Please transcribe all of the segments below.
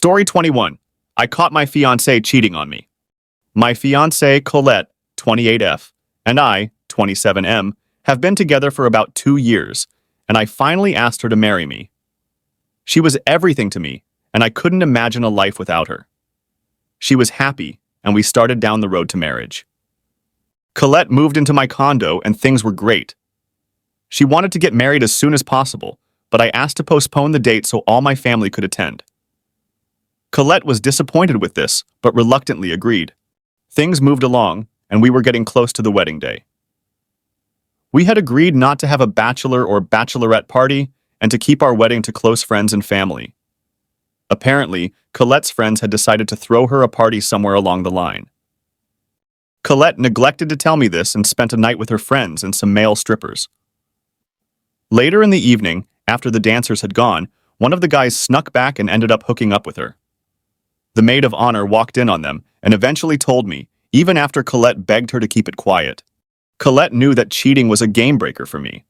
Story 21. I caught my fiancé cheating on me. My fiancé, Colette, 28F, and I, 27M, have been together for about 2 years, and I finally asked her to marry me. She was everything to me, and I couldn't imagine a life without her. She was happy, and we started down the road to marriage. Colette moved into my condo, and things were great. She wanted to get married as soon as possible, but I asked to postpone the date so all my family could attend. Colette was disappointed with this, but reluctantly agreed. Things moved along, and we were getting close to the wedding day. We had agreed not to have a bachelor or bachelorette party and to keep our wedding to close friends and family. Apparently, Colette's friends had decided to throw her a party somewhere along the line. Colette neglected to tell me this and spent a night with her friends and some male strippers. Later in the evening, after the dancers had gone, one of the guys snuck back and ended up hooking up with her. The maid of honor walked in on them and eventually told me, even after Colette begged her to keep it quiet. Colette knew that cheating was a game-breaker for me.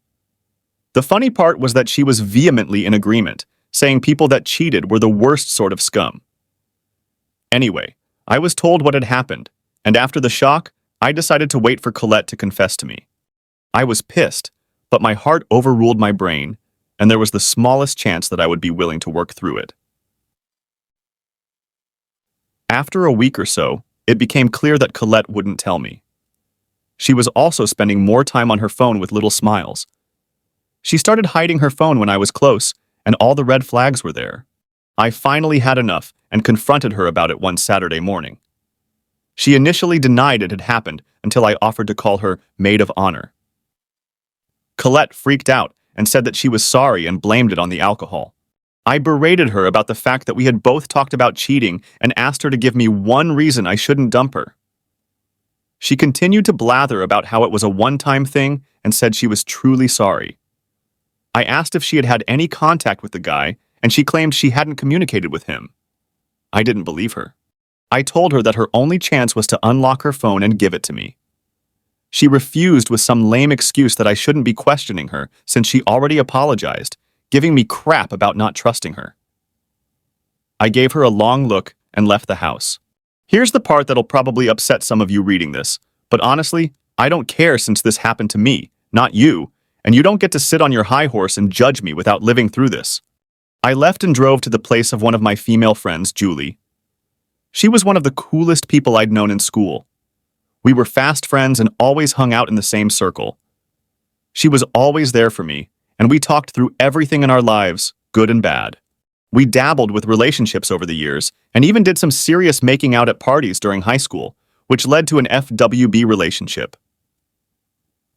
The funny part was that she was vehemently in agreement, saying people that cheated were the worst sort of scum. Anyway, I was told what had happened, and after the shock, I decided to wait for Colette to confess to me. I was pissed, but my heart overruled my brain, and there was the smallest chance that I would be willing to work through it. After a week or so, it became clear that Colette wouldn't tell me. She was also spending more time on her phone with little smiles. She started hiding her phone when I was close, and all the red flags were there. I finally had enough and confronted her about it one Saturday morning. She initially denied it had happened until I offered to call her maid of honor. Colette freaked out and said that she was sorry and blamed it on the alcohol. I berated her about the fact that we had both talked about cheating and asked her to give me one reason I shouldn't dump her. She continued to blather about how it was a one-time thing and said she was truly sorry. I asked if she had had any contact with the guy, and she claimed she hadn't communicated with him. I didn't believe her. I told her that her only chance was to unlock her phone and give it to me. She refused with some lame excuse that I shouldn't be questioning her since she already apologized, giving me crap about not trusting her. I gave her a long look and left the house. Here's the part that'll probably upset some of you reading this, but honestly, I don't care since this happened to me, not you, and you don't get to sit on your high horse and judge me without living through this. I left and drove to the place of one of my female friends, Julie. She was one of the coolest people I'd known in school. We were fast friends and always hung out in the same circle. She was always there for me, and we talked through everything in our lives, good and bad. We dabbled with relationships over the years, and even did some serious making out at parties during high school, which led to an FWB relationship.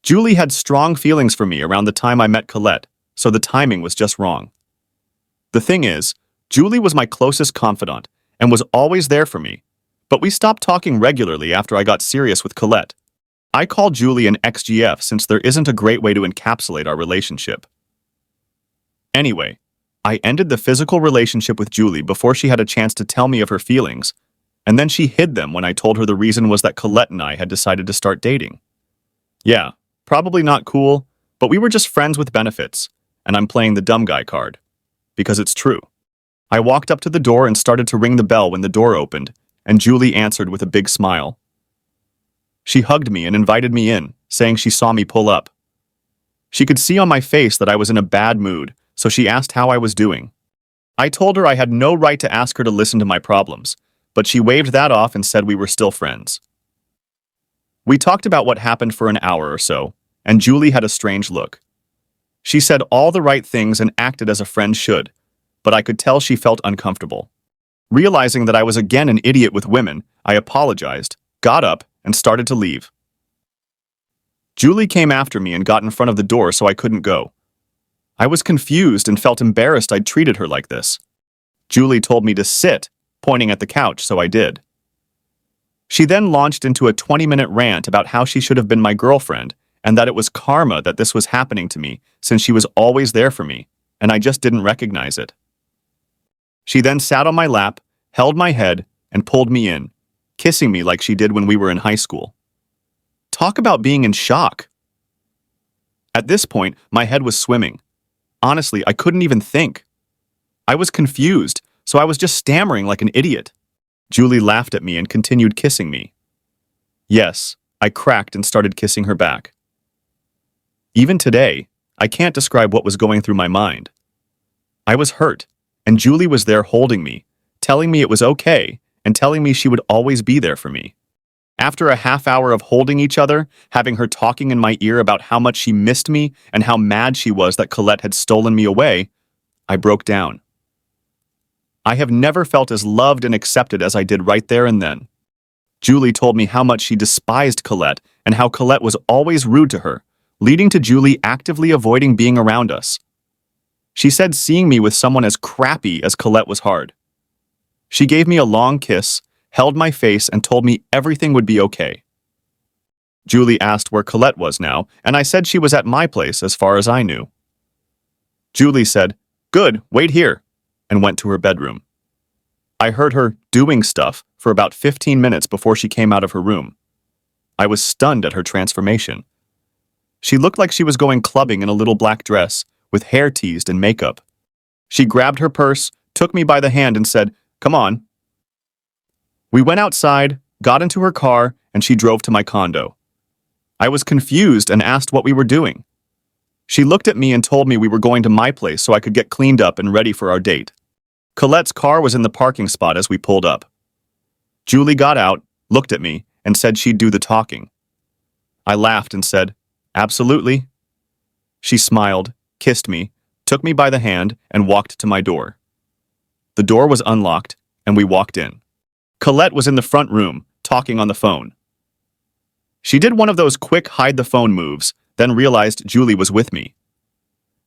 Julie had strong feelings for me around the time I met Colette, so the timing was just wrong. The thing is, Julie was my closest confidant and was always there for me, but we stopped talking regularly after I got serious with Colette. I call Julie an XGF since there isn't a great way to encapsulate our relationship. Anyway, I ended the physical relationship with Julie before she had a chance to tell me of her feelings, and then she hid them when I told her the reason was that Colette and I had decided to start dating. Yeah, probably not cool, but we were just friends with benefits, and I'm playing the dumb guy card. Because it's true. I walked up to the door and started to ring the bell when the door opened, and Julie answered with a big smile. She hugged me and invited me in, saying she saw me pull up. She could see on my face that I was in a bad mood, so she asked how I was doing. I told her I had no right to ask her to listen to my problems, but she waved that off and said we were still friends. We talked about what happened for an hour or so, and Julie had a strange look. She said all the right things and acted as a friend should, but I could tell she felt uncomfortable. Realizing that I was again an idiot with women, I apologized, got up, and started to leave. Julie came after me and got in front of the door so I couldn't go. I was confused and felt embarrassed I'd treated her like this. Julie told me to sit, pointing at the couch, so I did. She then launched into a 20-minute rant about how she should have been my girlfriend and that it was karma that this was happening to me since she was always there for me, and I just didn't recognize it. She then sat on my lap, held my head, and pulled me in, kissing me like she did when we were in high school. Talk about being in shock. At this point, my head was swimming. Honestly, I couldn't even think. I was confused, so I was just stammering like an idiot. Julie laughed at me and continued kissing me. Yes, I cracked and started kissing her back. Even today, I can't describe what was going through my mind. I was hurt, and Julie was there holding me, telling me it was okay, and telling me she would always be there for me. After a half hour of holding each other, having her talking in my ear about how much she missed me and how mad she was that Colette had stolen me away, I broke down. I have never felt as loved and accepted as I did right there and then. Julie told me how much she despised Colette and how Colette was always rude to her, leading to Julie actively avoiding being around us. She said seeing me with someone as crappy as Colette was hard. She gave me a long kiss, held my face, and told me everything would be okay. Julie asked where Colette was now, and I said she was at my place as far as I knew. Julie said, "Good, wait here," and went to her bedroom. I heard her doing stuff for about 15 minutes before she came out of her room. I was stunned at her transformation. She looked like she was going clubbing in a little black dress, with hair teased and makeup. She grabbed her purse, took me by the hand, and said, "Come on." We went outside, got into her car, and she drove to my condo. I was confused and asked what we were doing. She looked at me and told me we were going to my place so I could get cleaned up and ready for our date. Colette's car was in the parking spot as we pulled up. Julie got out, looked at me, and said she'd do the talking. I laughed and said, "Absolutely." She smiled, kissed me, took me by the hand, and walked to my door. The door was unlocked, and we walked in. Colette was in the front room, talking on the phone. She did one of those quick hide-the-phone moves, then realized Julie was with me.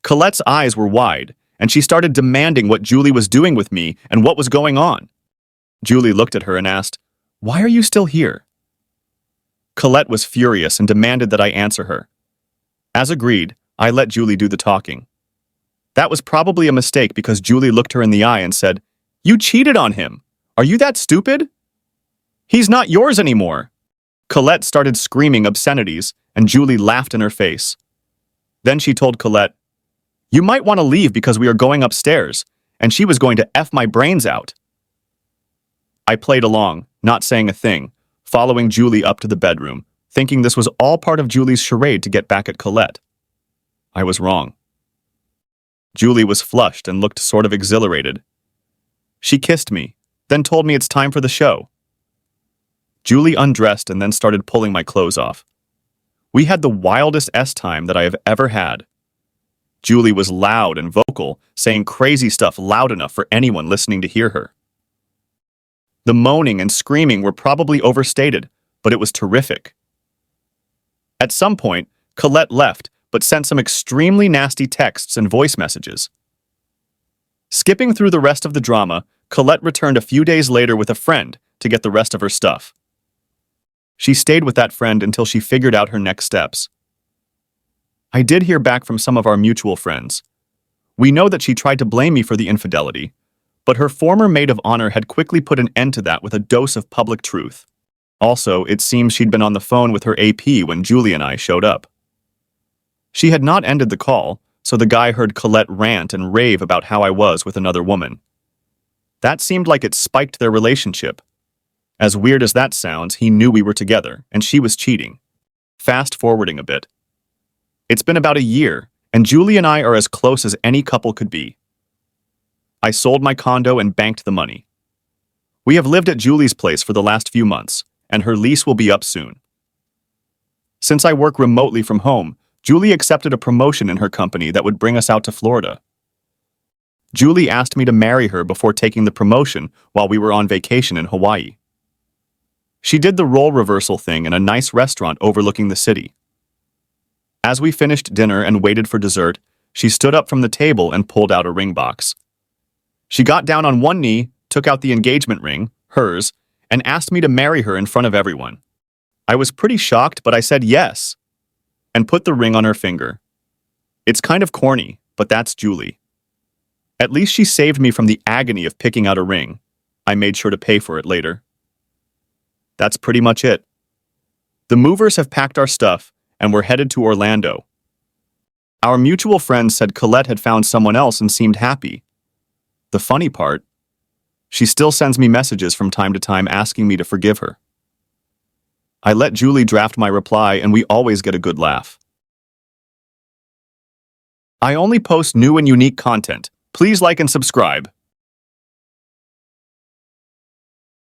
Colette's eyes were wide, and she started demanding what Julie was doing with me and what was going on. Julie looked at her and asked, "Why are you still here?" Colette was furious and demanded that I answer her. As agreed, I let Julie do the talking. That was probably a mistake because Julie looked her in the eye and said, "You cheated on him. Are you that stupid? He's not yours anymore." Colette started screaming obscenities, and Julie laughed in her face. Then she told Colette, "You might want to leave because we are going upstairs," and she was going to F my brains out. I played along, not saying a thing, following Julie up to the bedroom, thinking this was all part of Julie's charade to get back at Colette. I was wrong. Julie was flushed and looked sort of exhilarated. She kissed me, then told me it's time for the show. Julie undressed and then started pulling my clothes off. We had the wildest time that I have ever had. Julie was loud and vocal, saying crazy stuff loud enough for anyone listening to hear her. The moaning and screaming were probably overstated, but it was terrific. At some point, Colette left, but sent some extremely nasty texts and voice messages. Skipping through the rest of the drama, Colette returned a few days later with a friend to get the rest of her stuff. She stayed with that friend until she figured out her next steps. I did hear back from some of our mutual friends. We know that she tried to blame me for the infidelity, but her former maid of honor had quickly put an end to that with a dose of public truth. Also, it seems she'd been on the phone with her AP when Julie and I showed up. She had not ended the call, so the guy heard Colette rant and rave about how I was with another woman. That seemed like it spiked their relationship. As weird as that sounds, he knew we were together, and she was cheating. Fast forwarding a bit. It's been about a year, and Julie and I are as close as any couple could be. I sold my condo and banked the money. We have lived at Julie's place for the last few months, and her lease will be up soon. Since I work remotely from home, Julie accepted a promotion in her company that would bring us out to Florida. Julie asked me to marry her before taking the promotion while we were on vacation in Hawaii. She did the role reversal thing in a nice restaurant overlooking the city. As we finished dinner and waited for dessert, she stood up from the table and pulled out a ring box. She got down on one knee, took out the engagement ring, hers, and asked me to marry her in front of everyone. I was pretty shocked, but I said yes, and put the ring on her finger. It's kind of corny, but that's Julie. At least she saved me from the agony of picking out a ring. I made sure to pay for it later. That's pretty much it. The movers have packed our stuff, and we're headed to Orlando. Our mutual friend said Colette had found someone else and seemed happy. The funny part, She still sends me messages from time to time asking me to forgive her. I let Julie draft my reply and we always get a good laugh. I only post new and unique content. Please like and subscribe.